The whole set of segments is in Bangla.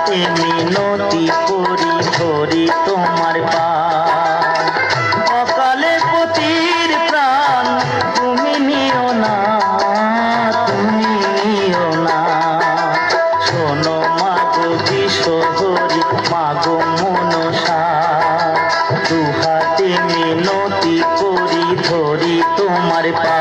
দুহাতে মিনতি করি ধরি তোমার পা। অকালে পতির প্রাণ তুমি নিও না, তুমি নিও না। শোনো মাগো বিশ্বহরি মাগো মনসা, দুহাতে মিনতি করি ধরি তোমার পা।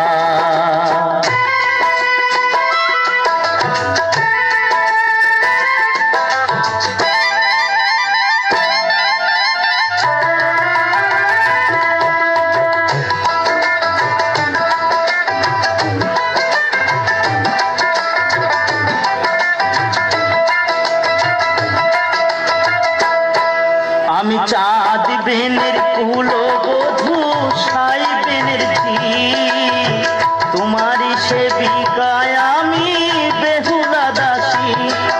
আমি চাঁদ বেনের কুলবধূ সাই বেনের ঝি, তোমারই সেবিকায় আমি বেহুলা দাসী,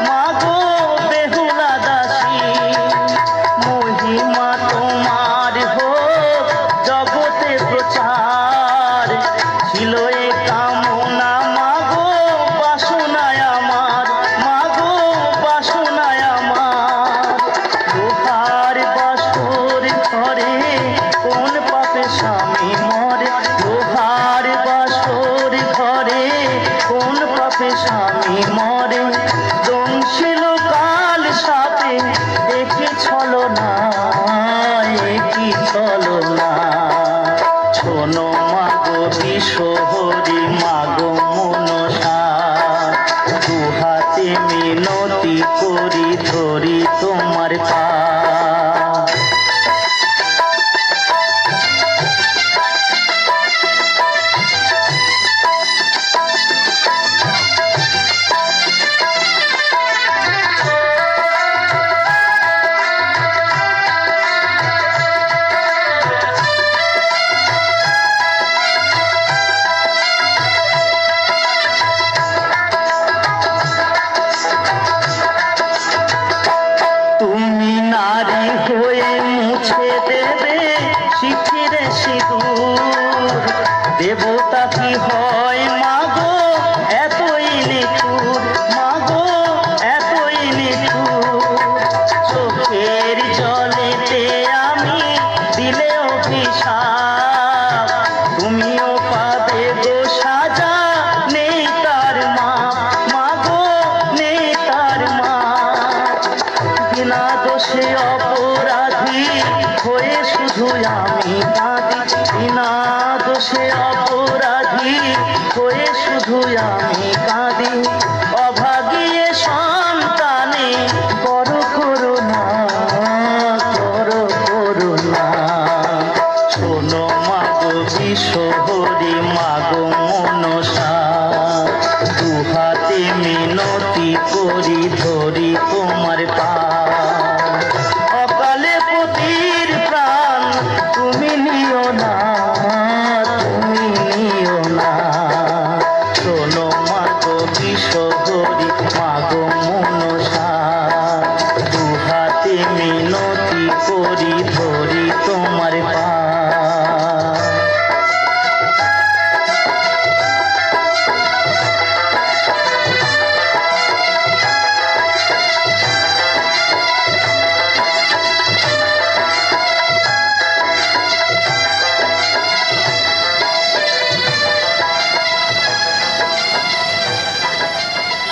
মাগো বেহুলা দাসী। মহিমা তোমার হোক জগতে প্রচার, ছিল এ কামনা মাগো বাসনায় আমার, মাগো বাসনায় আমার। লোহার বাসর ঘরে কোন পাপে স্বামী মরে, লোহার বাসর ঘরে কোন পাপে স্বামী মরে। দংশিল কাল সাপে দেখি ছলনা, একই ছলনা। শোনো মাগো বিশ্বহরি মাগো মনসা, দুহাতে মিনতি করি ধরি তোমার পা। তুমি নারী হয়ে মুছে দেবে শিখিরে সিঁদুর, দেবতা কি হয় মাগো এতই নিঠুর, মাগো এতই নিঠুর। চোখের জলেতে আমি দিলে অভিশাপ, তুমিও পাবে গো সাজা, নেই তার মা, মাগো নেই তার মা। বিনা দোষে অপরাধী হয়ে শুধু আমি কাঁদি, বিনা দোষে অপরাধী হয়ে শুধু আমি কাঁদি।